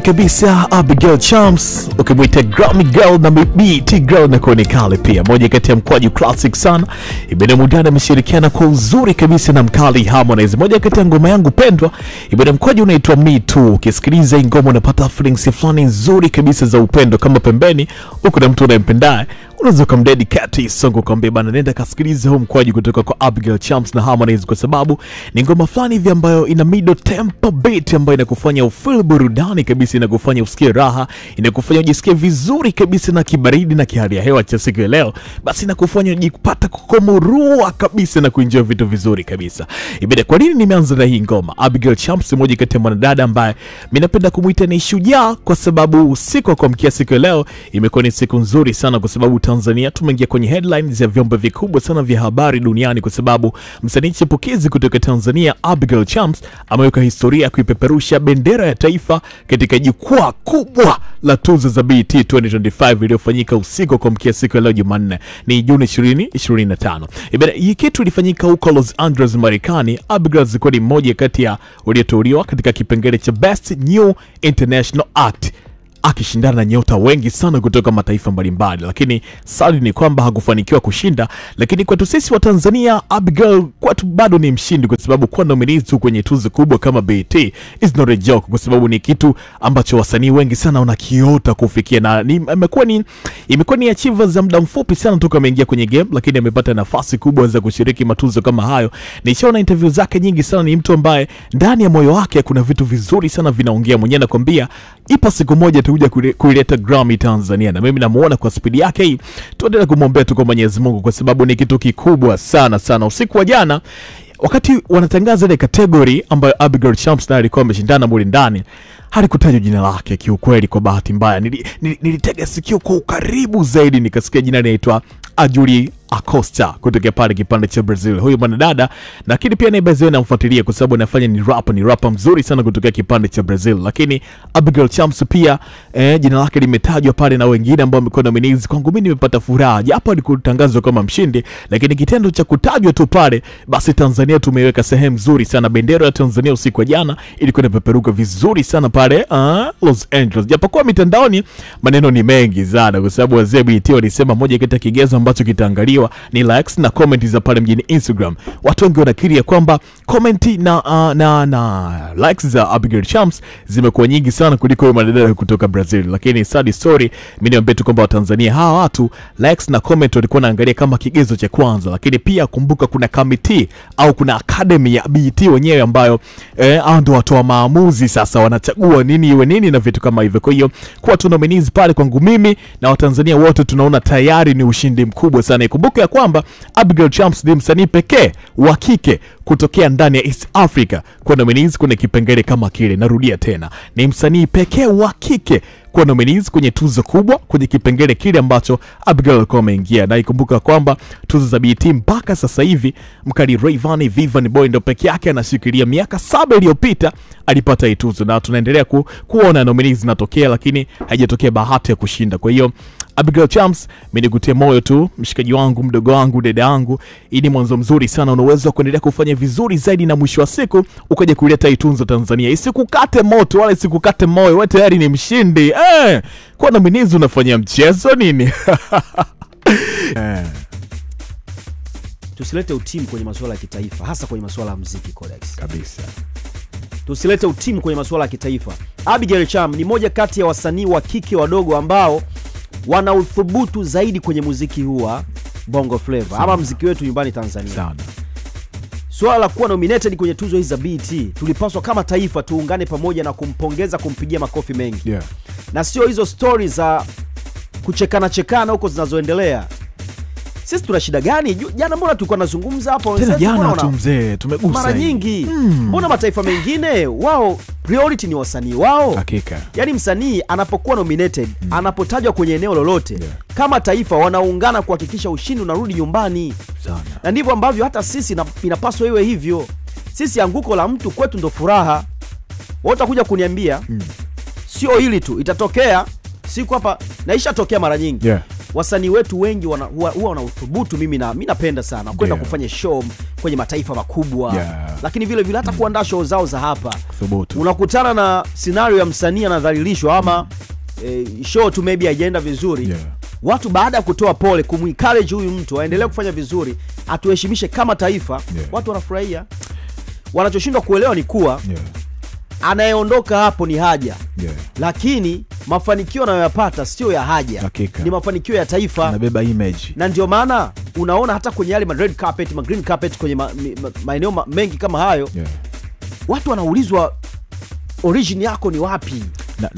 kabisa Abigail Chams, ukimwita Grammy Girl na BET Girl na kwenye kale pia. Moja kati ya mkwaju classic sana. Ibn Mudana ameshirikiana kwa uzuri kabisa na mkali Harmonize. Moja kati ya ngoma yangu pendwa, Ibn mkwaju unaitwa Me Too. Ukisikiliza hii ngoma unapata feelings fulani nzuri kabisa za upendo, kama pembeni uko na mtu unayempendaye, unaweza kumdedicate song kumwambia bana nenda kasikilize huu mkwaju kutoka kwa Abigail Chams na Harmonize, kwa sababu ni ngoma fulani hivi ambayo ina middle tempo beat ambayo inakufanya ufeel burudani kabisa, inakufanya usikie raha, inakufanya ujisikie vizuri kabisa na kibaridi na kihali ya hewa cha siku ya leo. Basi inakufanya ujipata kukomurua kabisa na kuenjoy vitu vizuri kabisa. Ibada, kwa nini nimeanza na hii ngoma? Abigail Chams mmoja kati ya mwanadada ambaye mimi napenda kumuita ni shujaa, kwa sababu usiku wa kuamkia siku ya leo imekuwa ni siku nzuri sana, kwa sababu Tanzania tumeingia kwenye headlines ya vyombo vikubwa sana vya habari duniani, kwa sababu msanii chipukizi kutoka Tanzania Abigail Chams ameweka historia kuipeperusha bendera ya taifa katika jukwaa kubwa la tuzo za BET 2025 iliyofanyika usiku kwa mkia siku ya leo Jumanne, ni Juni 2025. Hii kitu ilifanyika huko Los Angeles, Marekani. Abigail zilikuwa ni mmoja kati ya walioteuliwa katika kipengele cha Best New International Act, akishindana na nyota wengi sana kutoka mataifa mbalimbali, lakini sali ni kwamba hakufanikiwa kushinda. Lakini kwetu sisi wa Tanzania, Abigail kwetu bado ni mshindi, kwa sababu kwa nominated kwenye tuzo kubwa kama BET is not a joke, kwa sababu ni kitu ambacho wasanii wengi sana wanakiota kufikia, na imekuwa ni achievers za muda mfupi sana toka ameingia kwenye game, lakini amepata nafasi kubwa za kushiriki matuzo kama hayo. Nishaona interview zake nyingi sana, ni mtu ambaye ndani ya moyo wake kuna vitu vizuri sana vinaongea. Mwenyewe anakuambia ipa siku moja tuja kuileta Grammy Tanzania, na mimi namuona kwa speed yake hii. Tuendelee kumwombea tu kwa Mwenyezi Mungu, kwa sababu ni kitu kikubwa sana sana. Usiku wa jana wakati wanatangaza ile category ambayo Abigail Chams na alikuwa ameshindana mule ndani, halikutajwa jina lake. Kiukweli kwa bahati mbaya nilitega sikio kwa ukaribu zaidi, nikasikia jina linaitwa Julie Acosta kutoka pale kipande cha Brazil. Huyu mwanadada, lakini pia naibazwe na mfuatilia kwa sababu anafanya ni rapper mzuri sana kutoka kipande cha Brazil. Lakini Abigail Chams pia jina lake limetajwa pale na wengine ambao wamekuwa nominated. Kwangu mimi nimepata furaha, japo alikutangazwa kama mshindi, lakini kitendo cha kutajwa tu pale, basi Tanzania tumeweka sehemu nzuri sana. Bendera ya Tanzania usiku wa jana ilikuwa inapeperuka vizuri sana pale Los Angeles, japokuwa mitandaoni maneno ni mengi sana, kwa sababu wazee BET walisema moja kati ya kigezo ambacho kitaangaliwa ni likes na comment za pale mjini Instagram. Watu wengi wanakiri kwamba comment na likes za Abigail Chams zimekuwa nyingi sana kuliko yule mwanadada kutoka Brazil. Lakini sad story, mimi niambie tu kwamba Watanzania hawa watu likes na comment walikuwa wanaangalia kama kigezo cha kwanza, lakini pia kumbuka kuna committee au kuna academy ya BET wenyewe ambayo hao ndio watoa maamuzi. Sasa wanachagua nini iwe nini na vitu kama hivyo. Kwa hiyo kwa tu nominees pale, kwangu mimi na Watanzania wote tunaona tayari ni ushindi mkubwa sana. Kumbuka ya kwamba Abigail Chams ni msanii pekee wa kike kutokea ndani ya East Africa kwa nominees kwenye kipengele kama kile. Narudia tena, ni msanii pekee wa kike kwa nominees kwenye tuzo kubwa kwenye kipengele kile ambacho Abigail alikuwa ameingia. Na ikumbuka kwamba tuzo za BET mpaka sasa hivi mkali Rayvanny Vivian Boy ndo pekee yake anashikilia. Miaka 7 iliyopita alipata hii tuzo, na tunaendelea kuona nominees zinatokea, lakini haijatokea bahati ya kushinda. Kwa hiyo Abigail Chams, mimi nikutie moyo tu mshikaji wangu, mdogo wangu, dada yangu. Hii ni mwanzo mzuri sana, unaweza kuendelea kufanya vizuri zaidi, na mwisho wa siku ukaje kuleta hii tuzo Tanzania. Isikukate moto wala isikukate moyo, wewe tayari ni mshindi. Kwa nominees unafanya mchezo nini? Tusilete utimu kwenye masuala ya kitaifa, hasa kwenye masuala ya muziki Codex. Kabisa. Tusilete utimu kwenye masuala ya kitaifa. Abigail Chams ni moja kati ya wasanii wa kike wadogo ambao wana uthubutu zaidi kwenye muziki huu wa Bongo Flava ama muziki wetu nyumbani Tanzania. Sana. Swala la kuwa nominated kwenye tuzo hizi za BET, tulipaswa kama taifa tuungane pamoja na kumpongeza, kumpigia makofi mengi. Yeah. Na sio hizo stories za kuchekana huko zinazoendelea. Sisi tuna shida gani? Jana mbona tulikuwa tunazungumza hapo tena jana tu mzee, tumegusa mara nyingi. Mbona mataifa mengine wao priority ni wasanii wao? Hakika. Yaani msanii anapokuwa nominated, anapotajwa kwenye eneo lolote, kama taifa wanaungana kuhakikisha ushindi unarudi nyumbani. Sana. Na ndivyo ambavyo hata sisi inapaswa iwe hivyo. Sisi anguko la mtu kwetu ndo furaha. Wote kuja kuniambia sio hili tu, itatokea siku hapa, na ishatokea mara nyingi. wasanii wetu wengi huwa wana uthubutu. Mimi napenda sana kwenda kufanya show kwenye mataifa makubwa, lakini vile vile hata kuandaa show zao za hapa. Unakutana na scenario ya msanii anadhalilishwa ama show tu maybe haijaenda vizuri. Watu baada ya kutoa pole, kumencourage huyu mtu aendelee kufanya vizuri, atuheshimishe kama taifa, watu wanafurahia. Wanachoshindwa kuelewa ni kuwa anayeondoka hapo ni Haja, lakini mafanikio anayoyapata sio ya Haja, ni mafanikio ya taifa, anabeba image. Na ndio maana unaona hata kwenye yale red carpet, green carpet, kwenye maeneo mengi kama hayo, watu wanaulizwa origin yako ni wapi,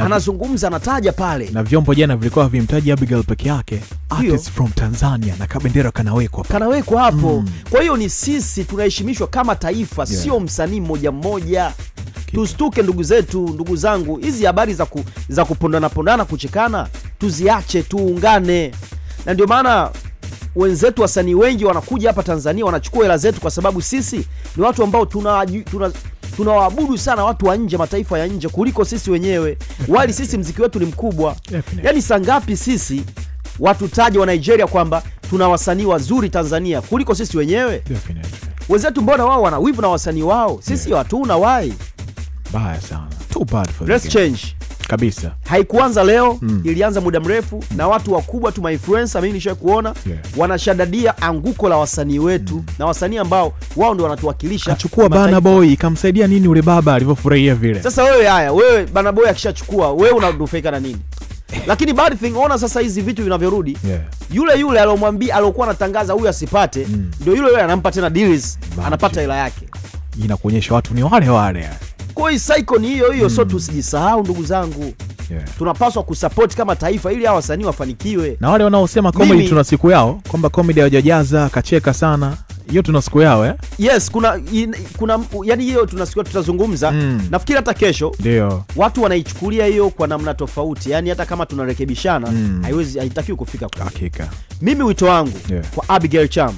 anazungumza, anataja pale. Na vyombo jana vilikuwa vimtaji Abigail peke yake, artist from Tanzania, na kabendera kanawekwa hapo. Kwa hiyo ni sisi tunaheshimishwa kama taifa, sio msanii mmoja. Tustuke ndugu zangu, hizi habari za kupondana kuchekana tuziache, tuungane. Na ndio maana wenzetu wasanii wengi wanakuja hapa Tanzania, wanachukua hela zetu, kwa sababu sisi ni watu ambao tunawaabudu sana watu wa nje, mataifa ya nje, kuliko sisi wenyewe. Wali sisi mziki wetu ni mkubwa. Yaani sangapi sisi watu taji wa Nigeria kwamba tuna wasanii wazuri Tanzania kuliko sisi wenyewe. Wenzetu mbona wao wana wivu na wasanii wao, sisi hatuna. Why? Baya sana. Too bad for Let's change. Kabisa. Haikuanza leo, ilianza muda mrefu, na watu wakubwa tu, influencer mimi nishaye kuona wanashadadia anguko la wasanii wetu, na wasanii ambao wao ndio wanatuwakilisha. Achukua Burna Boy, kamsaidia nini ule baba alivyofurahia vile? Sasa wewe Burna Boy akishachukua, wewe unanufaika na nini? Lakini bad thing, ona sasa hizi vitu vinavyorudi. Yule alomwambia, alokuwa anatangaza huyu asipate, ndio yule anampa tena deals, anapata hela yake. Inakuonyesha watu ni wale. Kwa hiyo cycle ni hiyo. So tusijisahau ndugu zangu. Tunapaswa kusupport kama taifa ili hao wasanii wafanikiwe. Na wale wanaosema comedy tuna siku yao, kwamba comedy hawajajaza, kacheka sana, hiyo tuna siku yao. Yes, kuna yani hiyo tuna siku tutazungumza. Nafikiri hata kesho ndio watu wanaichukulia hiyo kwa namna tofauti. Yani hata kama tunarekebishana, haitakiwi kufika kwa hakika. Mimi wito wangu kwa Abigail Cham,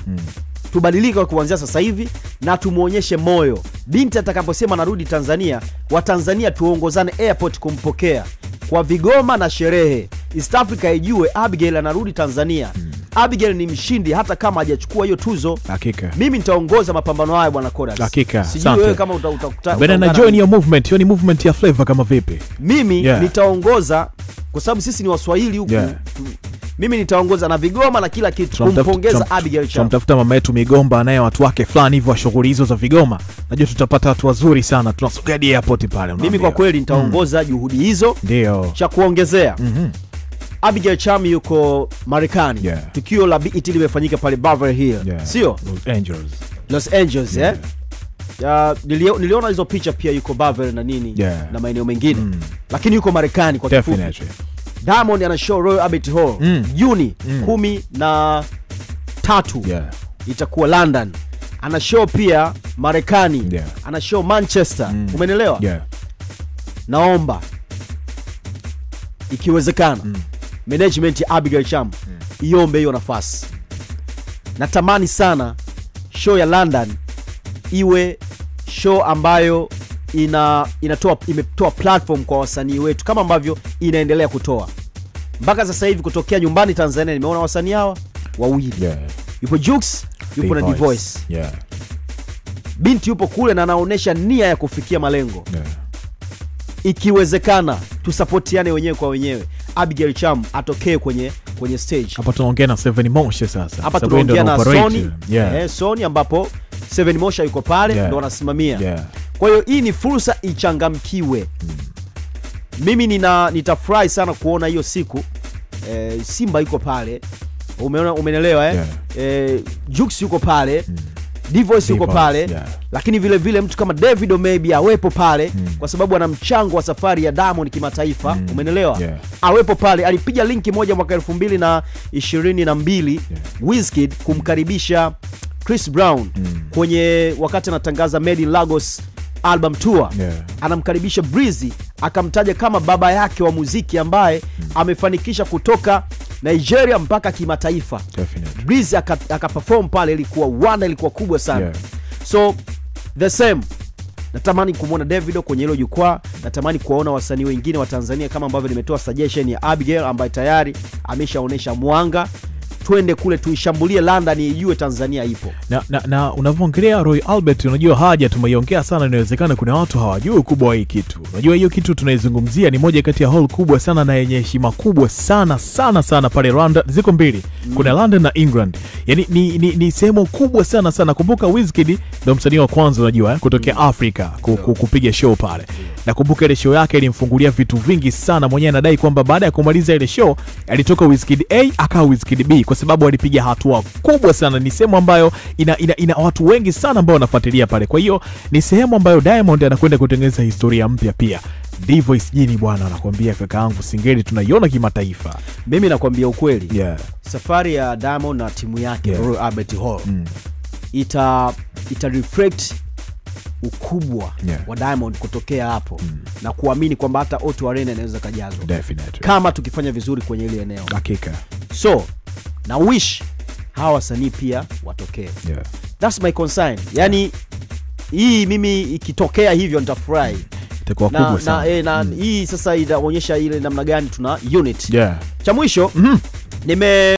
tubadilike kuanzia sasa hivi na tumuonyeshe moyo. Binti atakaposema narudi Tanzania, wa Tanzania tuongozane airport kumpokea kwa vigoma na sherehe. East Africa ijue Abigail anarudi Tanzania. Abigail ni mshindi hata kama hajachukua hiyo tuzo. Hakika. Mimi nitaongoza mapambano haya bwana Kodas. Hakika. Sijui wewe kama utakutana. Bwana na join your movement, hiyo ni movement ya Flavor kama vipi? Mimi nitaongoza kwa sababu sisi ni Waswahili huku. Mimi nitaongoza na vigoma na kila kitu kumpongeza Abigail Cham. Tunamtafuta mama yetu Migomba, naye watu wake fulani hivyo wa shughuli hizo za vigoma. Najua tutapata watu wazuri sana. Tunasogea airport pale. Mimi kwa kweli nitaongoza juhudi hizo. Ndio. Cha kuongezea. Abigail Cham yuko Marekani. Tukio la BET limefanyika pale Beverly Hills. Sio? Los Angeles, niliona hizo picha pia, yuko Beverly na nini na maeneo mengine. Lakini yuko Marekani kwa kifupi. Diamond ana show Royal Albert Hall Juni 13. Itakuwa London. Ana show pia Marekani. Ana show Manchester. Umeelewa? Naomba ikiwezekana management ya Abigail Cham iombe hiyo nafasi. Natamani sana show ya London iwe show ambayo imetoa platform kwa wasanii wetu kama ambavyo inaendelea kutoa. Mpaka sasa hivi kutokea nyumbani Tanzania nimeona wasanii hawa wawili. Yupo Jux, yupo na D-Voice. Binti yupo kule na anaonesha nia ya kufikia malengo. Ikiwezekana tusapotiane wenyewe kwa wenyewe. Abigail Cham atokee kwenye stage. Hapa tunaongea na Seven Mosha sasa. Hapa tunaongea na Sony. Sony ambapo Seven Mosha yuko pale ndio anasimamia. Kwa hiyo hii ni fursa ichangamkiwe. Mimi nitafurahi sana kuona hiyo siku Simba yuko pale. Umeelewa Jux yuko pale. D-Voice yuko pale. Lakini vile vile mtu kama Davido maybe awepo pale kwa sababu ana mchango wa safari ya Diamond kimataifa. Umeelewa? Awepo pale. Alipiga linki moja mwaka 2022 Wizkid kumkaribisha Chris Brown kwenye wakati anatangaza Made in Lagos album tour. Anamkaribisha Breezy, akamtaja kama baba yake wa muziki ambaye amefanikisha kutoka Nigeria mpaka kimataifa. Breezy akaperform pale, ilikuwa kubwa sana. So the same Natamani kumuona Davido kwenye hilo jukwaa, natamani kuwaona wasanii wengine wa Tanzania kama ambavyo nimetoa suggestion ya Abigail ambaye tayari ameshaonesha mwanga. Twende kule tuishambulie London ijue Tanzania ipo. Na unavyoongelea Roy Albert, unajua haja tumeiongea sana, inawezekana kuna watu hawajui ukubwa wa hii kitu. Unajua hiyo kitu tunaizungumzia ni moja kati ya hall kubwa sana na yenye heshima kubwa sana pale London. Ziko mbili. Kuna London na England. Yaani ni sehemu kubwa sana. Kumbuka Wizkid ndio msanii wa kwanza unajua kutokea Afrika kupiga show pale. Nakumbuka ile show yake ilimfungulia vitu vingi sana. Mwenyewe anadai kwamba baada ya kumaliza ile show alitoka Wizkid A akawa Wizkid B kwa sababu alipiga hatua kubwa sana. Ni sehemu ambayo ina watu wengi sana ambao wanafuatilia pale. Kwa hiyo ni sehemu ambayo Diamond anakwenda kutengeneza historia mpya pia. D-Voice jini bwana, anakuambia kakaangu singeli tunaiona kimataifa. Mimi nakwambia ukweli. Yeah. Safari ya Diamond na timu yake Royal Albert Hall ita reflect ukubwa wa Diamond kutokea hapo na kuamini kwamba hata O2 Arena inaweza kujazwa. Definitely. Kama tukifanya vizuri kwenye ile eneo. Hakika. So, na wish hawa wasanii pia watokee. Yeah. That's my concern. Yani hii mimi ikitokea hivyo nitafurahi. Itakuwa kubwa sana. Na hii sasa inaonyesha ile namna gani tuna unit. Yeah. Cha mwisho nime